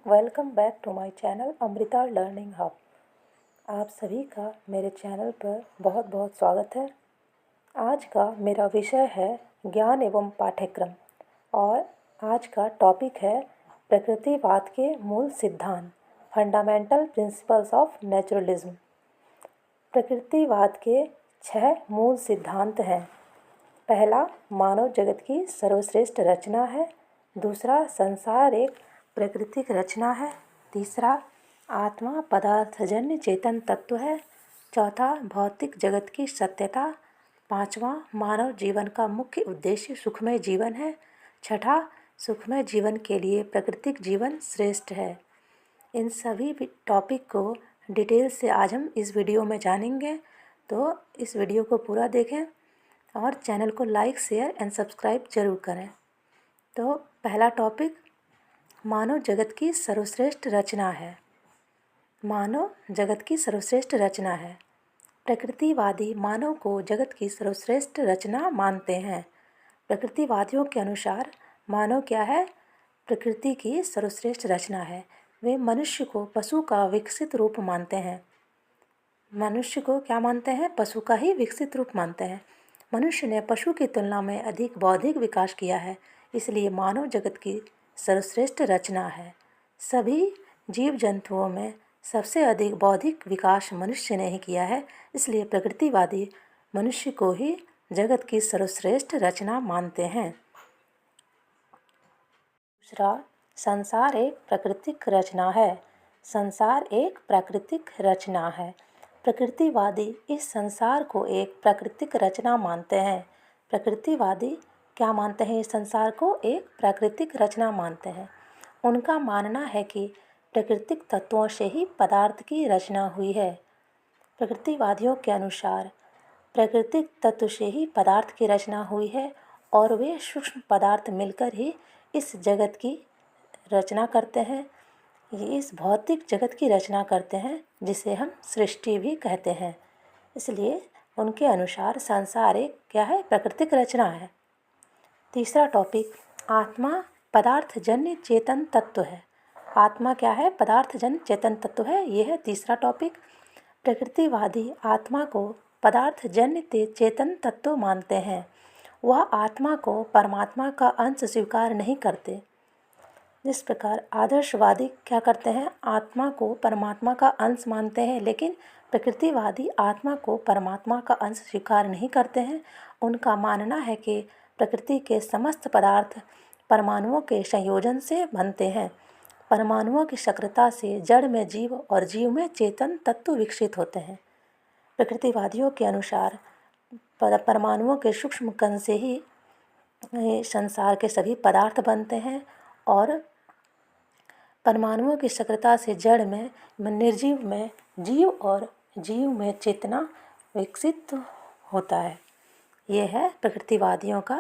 Welcome back to my channel Amrita learning hub. आप सभी का मेरे चैनल पर बहुत बहुत स्वागत है। आज का मेरा विषय है ज्ञान एवं पाठ्यक्रम और आज का टॉपिक है प्रकृतिवाद के मूल सिद्धांत, फंडामेंटल प्रिंसिपल्स ऑफ नेचुरलिज्म। प्रकृतिवाद के 6 मूल सिद्धांत हैं। पहला, मानव जगत की सर्वश्रेष्ठ रचना है। दूसरा, संसार एक प्राकृतिक रचना है। तीसरा, आत्मा पदार्थजन्य चेतन तत्व है। चौथा, भौतिक जगत की सत्यता। पांचवा, मानव जीवन का मुख्य उद्देश्य सुखमय जीवन है। छठा, सुखमय जीवन के लिए प्राकृतिक जीवन श्रेष्ठ है। इन सभी टॉपिक को डिटेल से आज हम इस वीडियो में जानेंगे, तो इस वीडियो को पूरा देखें और चैनल को लाइक, शेयर एंड सब्सक्राइब जरूर करें। तो पहला टॉपिक, मानव जगत की सर्वश्रेष्ठ रचना है। मानव जगत की सर्वश्रेष्ठ रचना है। प्रकृतिवादी मानव को जगत की सर्वश्रेष्ठ रचना मानते हैं। प्रकृतिवादियों के अनुसार मानव क्या है? प्रकृति की सर्वश्रेष्ठ रचना है। वे मनुष्य को पशु का विकसित रूप मानते हैं। मनुष्य को क्या मानते हैं? पशु का ही विकसित रूप मानते हैं। मनुष्य ने पशु की तुलना में अधिक बौद्धिक विकास किया है, इसलिए मानव जगत की सर्वश्रेष्ठ रचना है। सभी जीव जंतुओं में सबसे अधिक बौद्धिक विकास मनुष्य ने ही किया है, इसलिए प्रकृतिवादी मनुष्य को ही जगत की सर्वश्रेष्ठ रचना मानते हैं। दूसरा, संसार एक प्राकृतिक रचना है। संसार एक प्राकृतिक रचना है। प्रकृतिवादी इस संसार को एक प्राकृतिक रचना मानते हैं। प्रकृतिवादी क्या मानते हैं? इस संसार को एक प्राकृतिक रचना मानते हैं। उनका मानना है कि प्राकृतिक तत्वों से ही पदार्थ की रचना हुई है। प्रकृतिवादियों के अनुसार प्राकृतिक तत्व से ही पदार्थ की रचना हुई है और वे सूक्ष्म पदार्थ मिलकर ही इस जगत की रचना करते हैं। ये इस भौतिक जगत की रचना करते हैं, जिसे हम सृष्टि भी कहते हैं। इसलिए उनके अनुसार संसार एक क्या है? प्राकृतिक रचना है। तीसरा टॉपिक, आत्मा पदार्थजन्य चेतन तत्व है। आत्मा क्या है? पदार्थजन्य चेतन तत्व है। यह है तीसरा टॉपिक। प्रकृतिवादी आत्मा को पदार्थजन्य चेतन तत्व मानते हैं। वह आत्मा को परमात्मा का अंश स्वीकार नहीं करते। जिस प्रकार आदर्शवादी क्या करते हैं? आत्मा को परमात्मा का अंश मानते हैं, लेकिन प्रकृतिवादी आत्मा को परमात्मा का अंश स्वीकार नहीं करते हैं। उनका मानना है कि प्रकृति के समस्त पदार्थ परमाणुओं के संयोजन से बनते हैं। परमाणुओं की सक्रियता से जड़ में जीव और जीव में चेतन तत्व विकसित होते हैं। प्रकृतिवादियों के अनुसार परमाणुओं के सूक्ष्म कण से ही संसार के सभी पदार्थ बनते हैं और परमाणुओं की सक्रियता से जड़ में, निर्जीव में जीव और जीव में चेतना विकसित होता है। यह है प्रकृतिवादियों का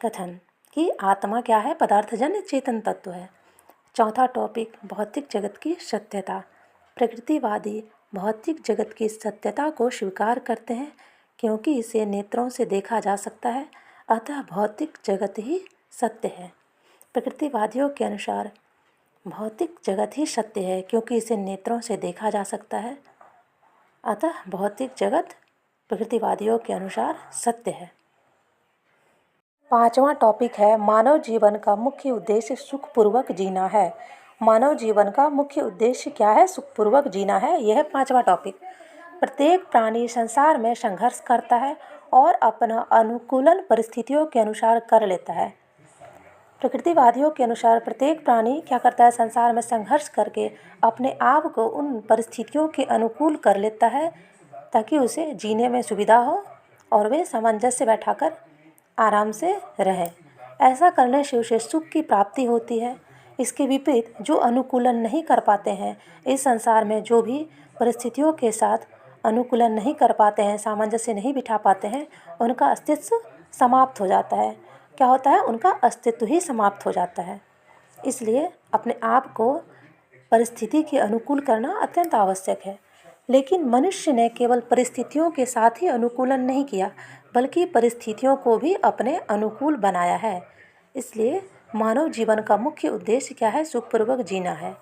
कथन कि आत्मा क्या है? पदार्थजन्य चेतन तत्व है। चौथा टॉपिक, भौतिक जगत की सत्यता। प्रकृतिवादी भौतिक जगत की सत्यता को स्वीकार करते हैं, क्योंकि इसे नेत्रों से देखा जा सकता है, अतः भौतिक जगत ही सत्य है। प्रकृतिवादियों के अनुसार भौतिक जगत ही सत्य है, क्योंकि इसे नेत्रों से देखा जा सकता है, अतः भौतिक जगत प्रकृतिवादियों के अनुसार सत्य है। पांचवा टॉपिक है, मानव जीवन का मुख्य उद्देश्य सुखपूर्वक जीना है। मानव जीवन का मुख्य उद्देश्य क्या है? सुखपूर्वक जीना है। यह है पांचवा टॉपिक। प्रत्येक प्राणी संसार में संघर्ष करता है और अपना अनुकूलन परिस्थितियों के अनुसार कर लेता है। प्रकृतिवादियों के अनुसार प्रत्येक प्राणी क्या करता है? संसार में संघर्ष करके अपने आप को उन परिस्थितियों के अनुकूल कर लेता है, ताकि उसे जीने में सुविधा हो और वे सामंजस्य बैठाकर आराम से रहें। ऐसा करने से उसे सुख की प्राप्ति होती है। इसके विपरीत जो अनुकूलन नहीं कर पाते हैं, इस संसार में जो भी परिस्थितियों के साथ अनुकूलन नहीं कर पाते हैं, सामंजस्य नहीं बिठा पाते हैं, उनका अस्तित्व समाप्त हो जाता है। क्या होता है? उनका अस्तित्व ही समाप्त हो जाता है। इसलिए अपने आप को परिस्थिति के अनुकूल करना अत्यंत आवश्यक है। लेकिन मनुष्य ने केवल परिस्थितियों के साथ ही अनुकूलन नहीं किया, बल्कि परिस्थितियों को भी अपने अनुकूल बनाया है। इसलिए मानव जीवन का मुख्य उद्देश्य क्या है? सुखपूर्वक जीना है।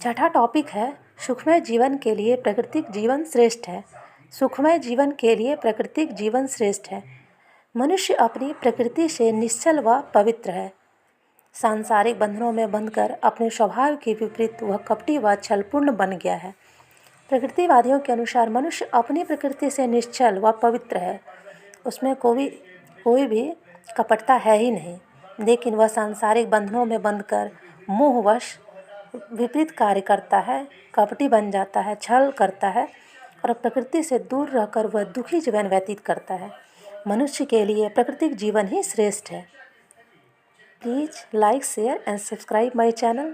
छठा टॉपिक है सुखमय जीवन के लिए प्राकृतिक जीवन श्रेष्ठ है। सुखमय जीवन के लिए प्राकृतिक जीवन श्रेष्ठ है। मनुष्य अपनी प्रकृति से निश्चल व पवित्र है। सांसारिक बंधनों में बंधकर अपने स्वभाव के विपरीत वह कपटी व छलपूर्ण बन गया है। प्रकृतिवादियों के अनुसार मनुष्य अपनी प्रकृति से निश्चल व पवित्र है। उसमें कोई भी कपटता है ही नहीं, लेकिन वह सांसारिक बंधनों में बंधकर मोहवश विपरीत कार्य करता है, कपटी बन जाता है, छल करता है और प्रकृति से दूर रहकर वह दुखी जीवन व्यतीत करता है। मनुष्य के लिए प्राकृतिक जीवन ही श्रेष्ठ है। Please like, share and subscribe my channel.